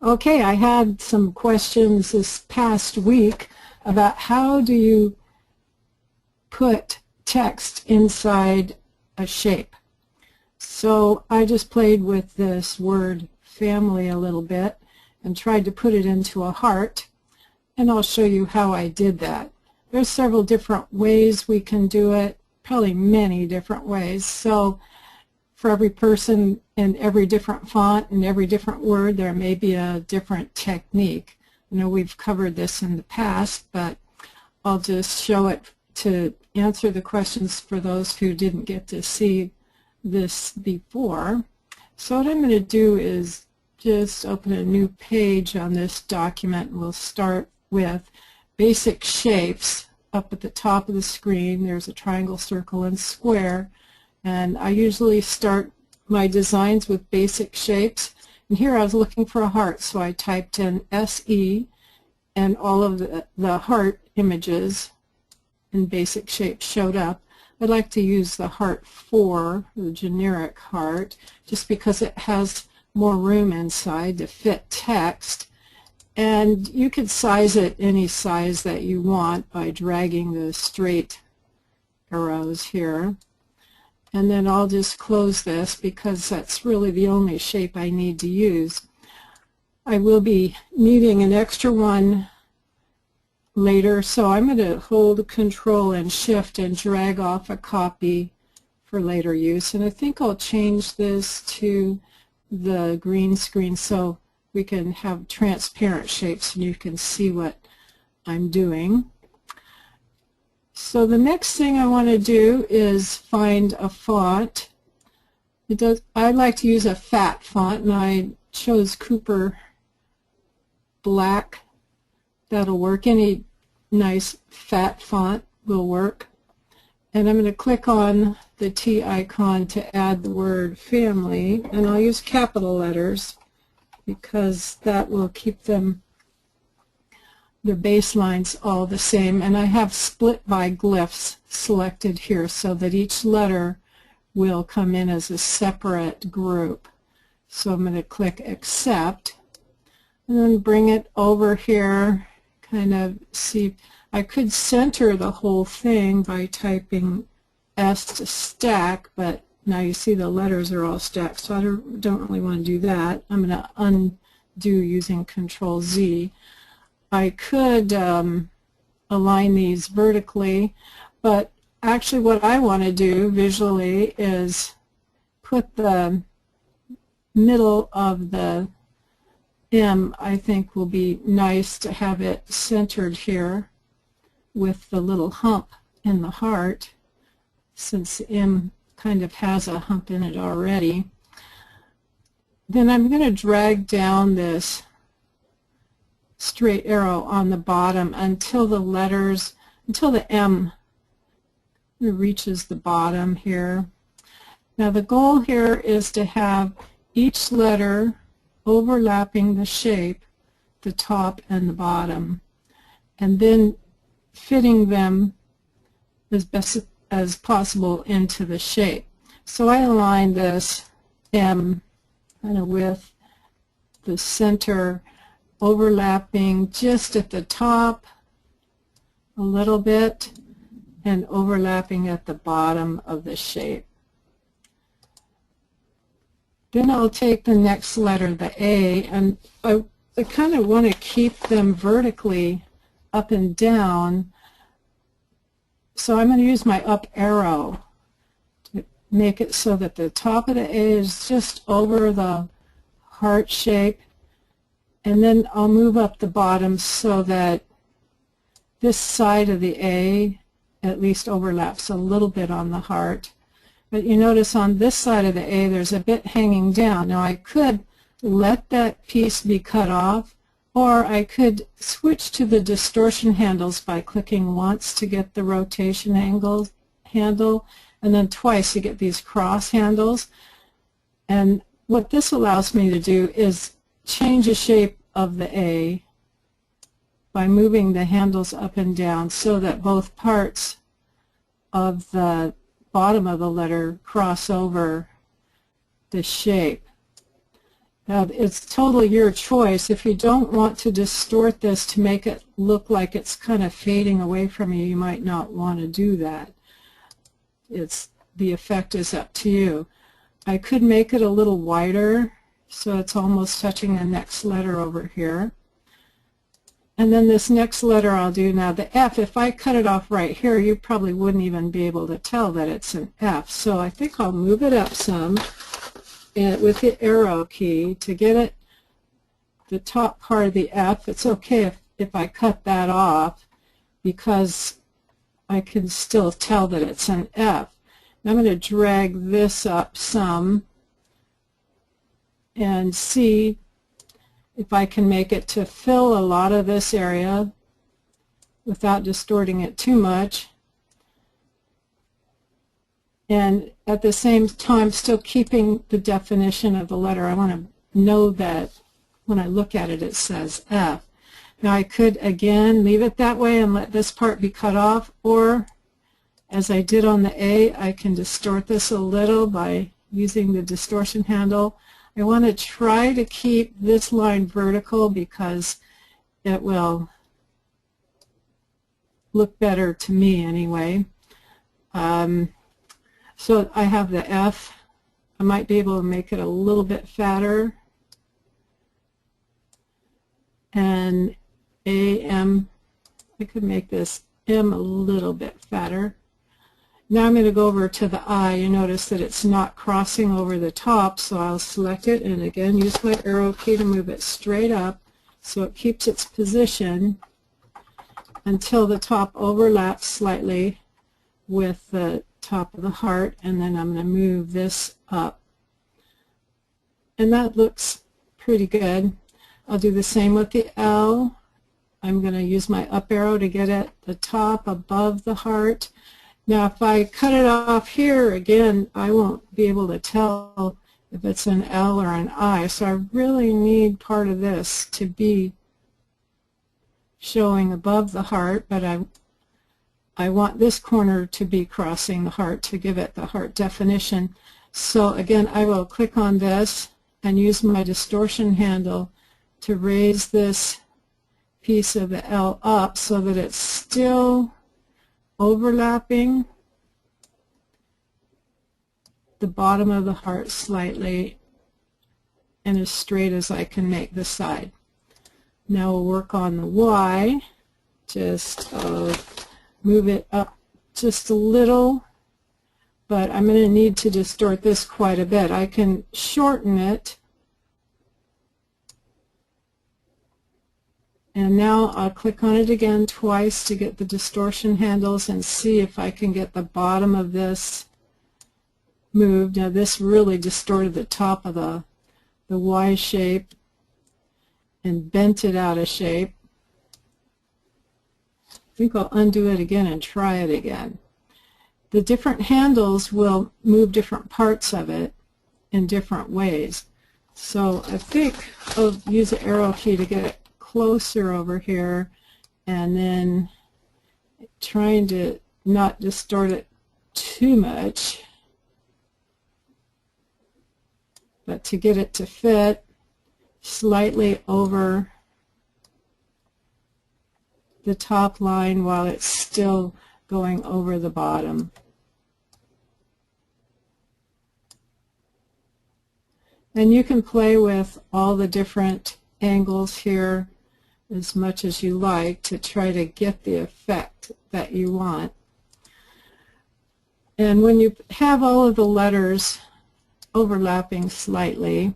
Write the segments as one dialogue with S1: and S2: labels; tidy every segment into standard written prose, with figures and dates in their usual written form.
S1: Okay, I had some questions this past week about how do you put text inside a shape. So I just played with this word family a little bit and tried to put it into a heart, and I'll show you how I did that. There's several different ways we can do it, probably many different ways. So for every person in every different font and every different word, there may be a different technique. I know we've covered this in the past, but I'll just show it to answer the questions for those who didn't get to see this before. So what I'm going to do is just open a new page on this document, and we'll start with basic shapes. Up at the top of the screen there's a triangle, circle, and square, and I usually start my designs with basic shapes. And here I was looking for a heart, so I typed in SE, and all of the heart images in basic shapes showed up. I'd like to use the heart 4, the generic heart, just because it has more room inside to fit text. And you could size it any size that you want by dragging the straight arrows here. And then I'll just close this because that's really the only shape I need to use. I will be needing an extra one later, so I'm going to hold Control and Shift and drag off a copy for later use. And I think I'll change this to the green screen so we can have transparent shapes and you can see what I'm doing. So the next thing I want to do is find a font. I like to use a fat font, and I chose Cooper Black. That'll work. Any nice fat font will work. And I'm going to click on the T icon to add the word family, and I'll use capital letters because that will keep them, their baselines all the same. And I have split by glyphs selected here so that each letter will come in as a separate group. So I'm going to click accept and then bring it over here, kind of see. I could center the whole thing by typing S to stack, but now you see the letters are all stacked, so I don't really want to do that. I'm going to undo using Control Z. I could align these vertically, but actually what I want to do visually is put the middle of the M. I think will be nice to have it centered here with the little hump in the heart, since M kind of has a hump in it already. Then I'm going to drag down this straight arrow on the bottom until the M reaches the bottom here. Now the goal here is to have each letter overlapping the shape, the top and the bottom, and then fitting them as best as possible into the shape. So I align this M kind of with the center overlapping just at the top a little bit and overlapping at the bottom of the shape. Then I'll take the next letter, the A, and I kind of want to keep them vertically up and down. So I'm going to use my up arrow to make it so that the top of the A is just over the heart shape, and then I'll move up the bottom so that this side of the A at least overlaps a little bit on the heart. But you notice on this side of the A there's a bit hanging down. Now I could let that piece be cut off, or I could switch to the distortion handles by clicking once to get the rotation handle, and then twice to get these cross handles. And what this allows me to do is change the shape of the A by moving the handles up and down so that both parts of the bottom of the letter cross over the shape. Now, it's totally your choice. If you don't want to distort this to make it look like it's kind of fading away from you, you might not want to do that. The effect is up to you. I could make it a little wider so it's almost touching the next letter over here. And then this next letter I'll do now, the F, if I cut it off right here, you probably wouldn't even be able to tell that it's an F. So I think I'll move it up some with the arrow key to get it, the top part of the F. It's okay if I cut that off because I can still tell that it's an F. Now I'm going to drag this up some and see if I can make it to fill a lot of this area without distorting it too much, and at the same time still keeping the definition of the letter. I want to know that when I look at it, it says F. Now I could again leave it that way and let this part be cut off, or as I did on the A, I can distort this a little by using the distortion handle. I want to try to keep this line vertical because it will look better to me anyway. So I have the F. I might be able to make it a little bit fatter. And AM, I could make this M a little bit fatter. Now I'm going to go over to the I. You notice that it's not crossing over the top, so I'll select it and again use my arrow key to move it straight up so it keeps its position until the top overlaps slightly with the top of the heart, and then I'm going to move this up. And that looks pretty good. I'll do the same with the L. I'm going to use my up arrow to get at the top above the heart. Now if I cut it off here, again, I won't be able to tell if it's an L or an I, so I really need part of this to be showing above the heart, but I want this corner to be crossing the heart to give it the heart definition. So again, I will click on this and use my distortion handle to raise this piece of the L up so that it's still overlapping the bottom of the heart slightly and as straight as I can make the side. Now we'll work on the Y. Just move it up just a little, but I'm going to need to distort this quite a bit. I can shorten it, and now I'll click on it again twice to get the distortion handles and see if I can get the bottom of this moved. Now this really distorted the top of the Y shape and bent it out of shape. I think I'll undo it again and try it again. The different handles will move different parts of it in different ways. So I think I'll use the arrow key to get it closer over here, and then trying to not distort it too much, but to get it to fit slightly over the top line while it's still going over the bottom. And you can play with all the different angles here as much as you like to try to get the effect that you want. And when you have all of the letters overlapping slightly,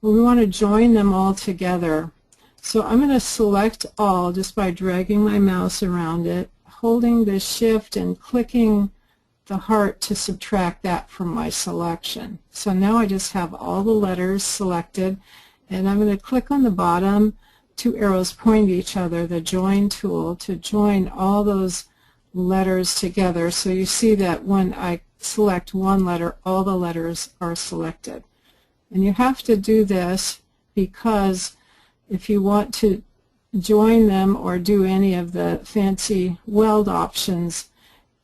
S1: we want to join them all together. So I'm going to select all just by dragging my mouse around it, holding the shift and clicking the heart to subtract that from my selection. So now I just have all the letters selected, and I'm going to click on the bottom. Two arrows point to each other, the join tool, to join all those letters together. So you see that when I select one letter, all the letters are selected. And you have to do this because if you want to join them or do any of the fancy weld options,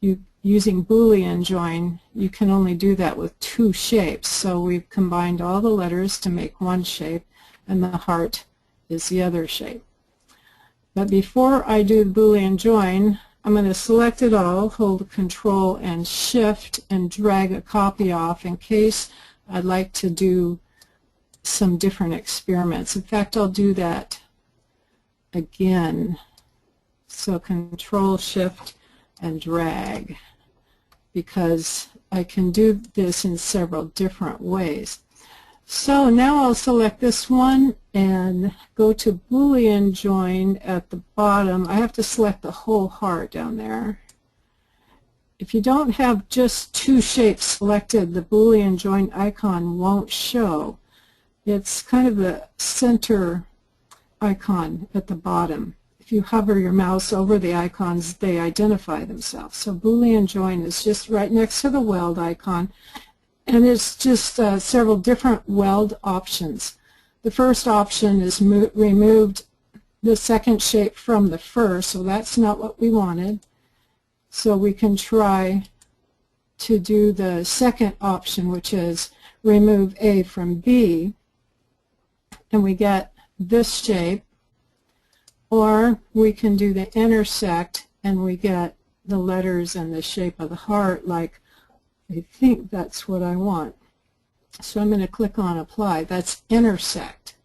S1: you using Boolean join, you can only do that with two shapes. So we've combined all the letters to make one shape, and the heart is the other shape. But before I do the Boolean join, I'm going to select it all, hold Control and Shift, and drag a copy off in case I'd like to do some different experiments. In fact, I'll do that again. So Control, Shift, and drag, because I can do this in several different ways. So now I'll select this one and go to Boolean join at the bottom. I have to select the whole heart down there. If you don't have just two shapes selected, the Boolean join icon won't show. It's kind of the center icon at the bottom. If you hover your mouse over the icons, they identify themselves. So Boolean join is just right next to the weld icon, and it's just several different weld options. The first option is removed the second shape from the first, so that's not what we wanted. So we can try to do the second option, which is remove A from B, and we get this shape. Or we can do the intersect and we get the letters and the shape of the heart, like I think that's what I want. So I'm going to click on Apply. That's intersect.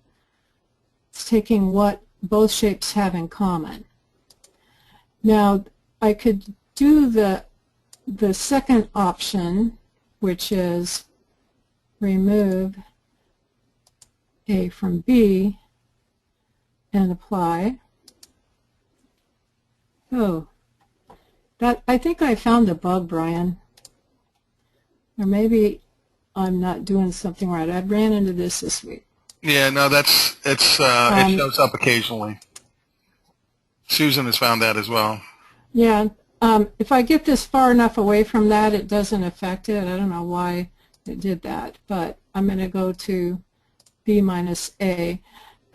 S1: It's taking what both shapes have in common. Now I could do the second option, which is remove A from B and apply. Oh, I think I found a bug, Brian. Or maybe I'm not doing something right. I ran into this week.
S2: Yeah, no, it shows up occasionally. Susan has found that as well.
S1: Yeah, if I get this far enough away from that, it doesn't affect it. I don't know why it did that, but I'm going to go to B minus A.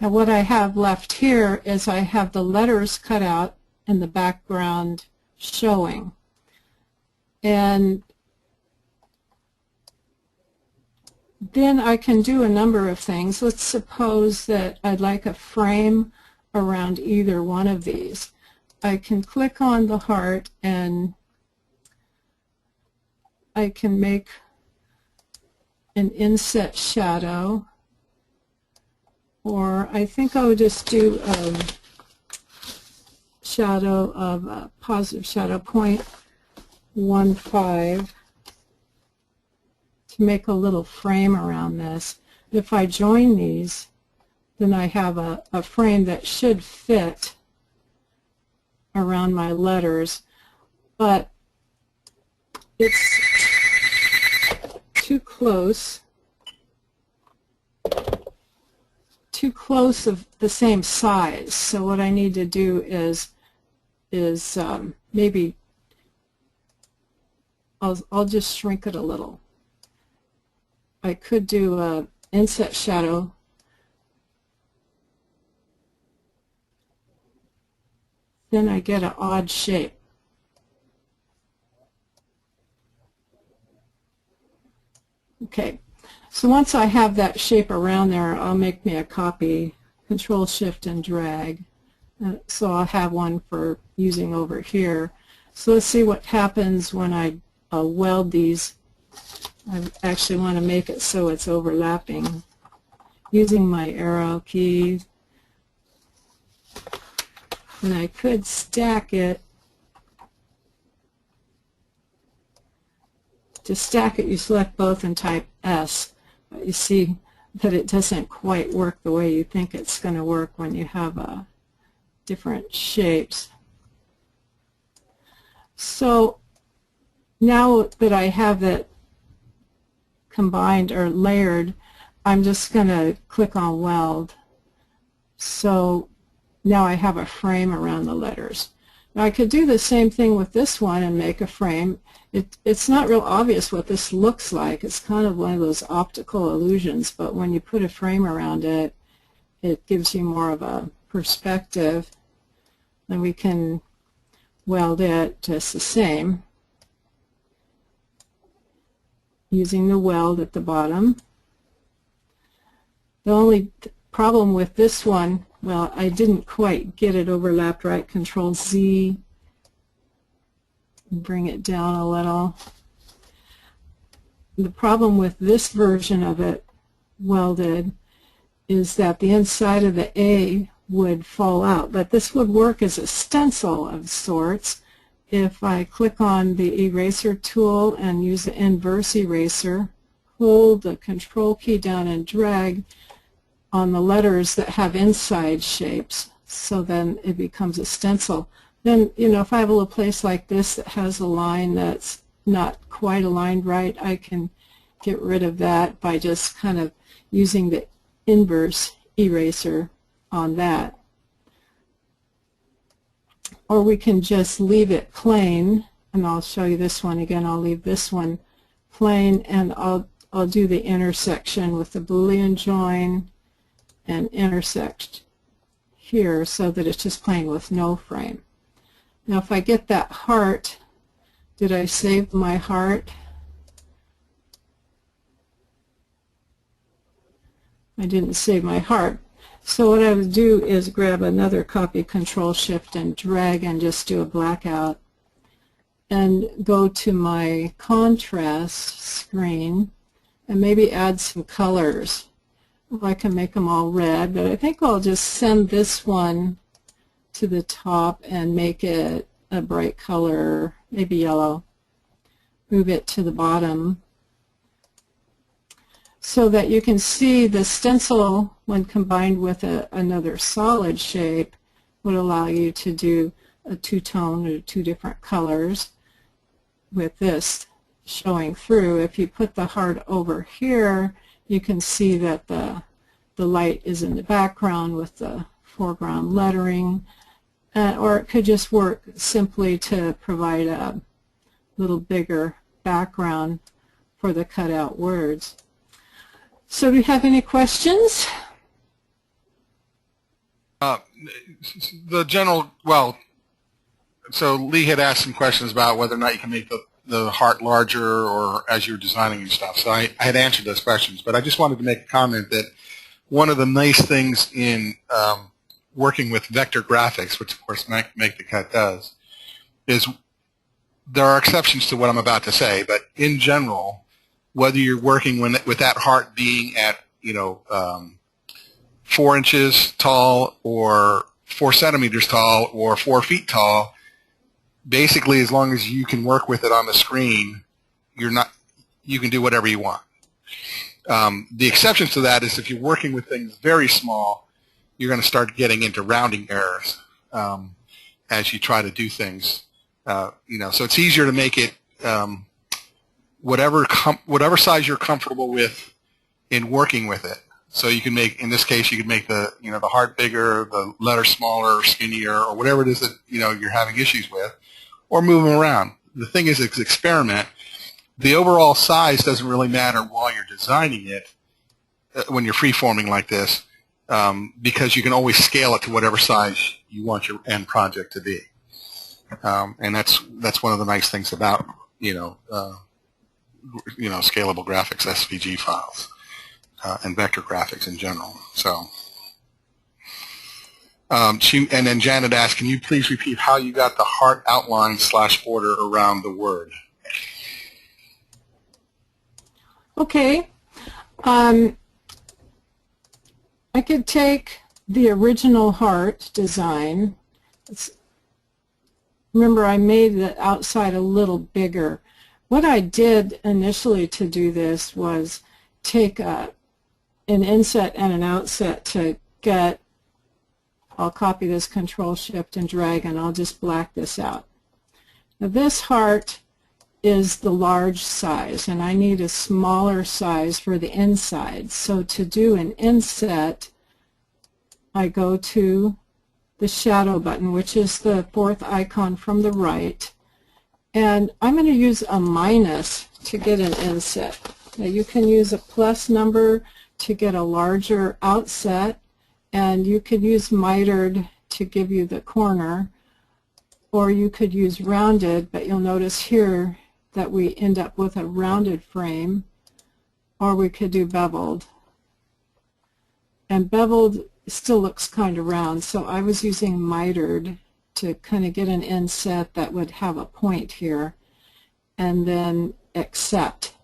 S1: Now what I have left here is I have the letters cut out and the background showing. And then I can do a number of things. Let's suppose that I'd like a frame around either one of these. I can click on the heart and I can make an inset shadow, or I think I would just do a shadow of a positive shadow 0.15 to make a little frame around this. If I join these, then I have a frame that should fit around my letters, but it's too close of the same size. So what I need to do is maybe I'll just shrink it a little. I could do a inset shadow. Then I get an odd shape. Okay, so once I have that shape around there, I'll make me a copy, Control Shift and drag. So I'll have one for using over here. So let's see what happens when I weld these. I actually want to make it so it's overlapping using my arrow key. And I could stack it. To stack it, you select both and type S. But you see that it doesn't quite work the way you think it's going to work when you have different shapes. So now that I have it combined or layered, I'm just going to click on Weld. So now I have a frame around the letters. Now I could do the same thing with this one and make a frame. It's not real obvious what this looks like. It's kind of one of those optical illusions, but when you put a frame around it, it gives you more of a perspective. And we can weld it just the same. using the weld at the bottom. The only problem with this one, well, I didn't quite get it overlapped right. Control Z, bring it down a little. The problem with this version of it welded is that the inside of the A would fall out, but this would work as a stencil of sorts. If I click on the eraser tool and use the inverse eraser, hold the control key down and drag on the letters that have inside shapes, so then it becomes a stencil. Then, you know, if I have a little place like this that has a line that's not quite aligned right, I can get rid of that by just kind of using the inverse eraser on that. Or we can just leave it plain, and I'll show you this one again. I'll leave this one plain, and I'll do the intersection with the Boolean join and intersect here so that it's just plain with no frame. Now if I get that heart, did I save my heart? I didn't save my heart. So what I would do is grab another copy, Control Shift and drag, and just do a blackout and go to my contrast screen and maybe add some colors. Well, I can make them all red, but I think I'll just send this one to the top and make it a bright color, maybe yellow. Move it to the bottom so that you can see the stencil, when combined with another solid shape, would allow you to do a two-tone or two different colors with this showing through. If you put the heart over here, you can see that the light is in the background with the foreground lettering, or it could just work simply to provide a little bigger background for the cutout words. So do you have any questions?
S2: The general, well, so Lee had asked some questions about whether or not you can make the heart larger or as you're designing and stuff. So I had answered those questions, but I just wanted to make a comment that one of the nice things in working with vector graphics, which of course Make the Cut does, is there are exceptions to what I'm about to say, but in general, whether you're working with that heart being at 4 inches tall or 4 centimeters tall or 4 feet tall, basically as long as you can work with it on the screen, you can do whatever you want. The exceptions to that is if you're working with things very small, you're going to start getting into rounding errors as you try to do things. So it's easier to make it whatever size you're comfortable with in working with it. So you can make, in this case, you can make the heart bigger, the letter smaller, skinnier, or whatever it is that you're having issues with, or move them around. The thing is, it's experiment. The overall size doesn't really matter while you're designing it when you're free-forming like this, because you can always scale it to whatever size you want your end project to be. And that's one of the nice things about scalable graphics, SVG files, and vector graphics in general. So, and then Janet asked, can you please repeat how you got the heart outline / border around the word?
S1: Okay. I could take the original heart design. Remember, I made the outside a little bigger. What I did initially to do this was take an inset and an outset to get, I'll copy this, Control Shift and drag, and I'll just black this out. Now this heart is the large size, and I need a smaller size for the inside. So to do an inset, I go to the shadow button, which is the fourth icon from the right, and I'm going to use a minus to get an inset. Now you can use a plus number to get a larger outset, and you could use mitered to give you the corner, or you could use rounded, but you'll notice here that we end up with a rounded frame. or we could do beveled. And beveled still looks kind of round, so I was using mitered to kind of get an inset that would have a point here, and then accept.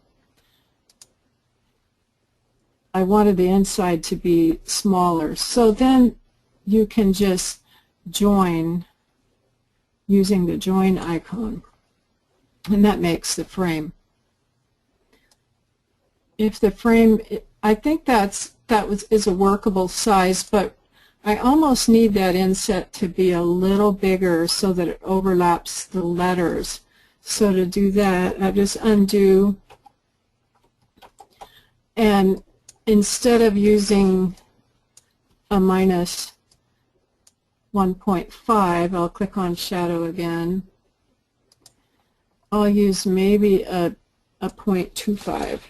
S1: I wanted the inside to be smaller. So then you can just join using the join icon, and that makes the frame. If the frame, I think is a workable size, but I almost need that inset to be a little bigger so that it overlaps the letters. So to do that, I just undo, and instead of using a minus 1.5, I'll click on shadow again. I'll use maybe a 0.25,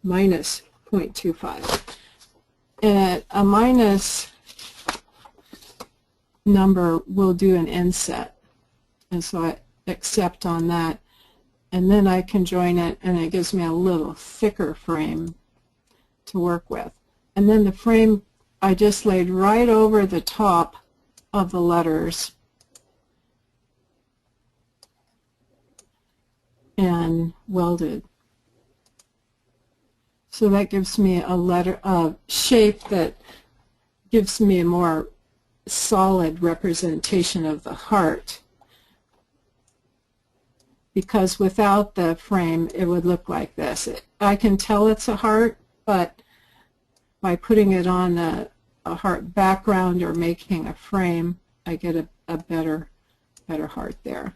S1: minus 0.25. And a minus number will do an inset, and so I accept on that, and then I can join it, and it gives me a little thicker frame to work with. And then the frame I just laid right over the top of the letters and welded. So that gives me a shape that gives me a more solid representation of the heart, because without the frame it would look like this. I can tell it's a heart, but by putting it on a heart background or making a frame, I get a better heart there.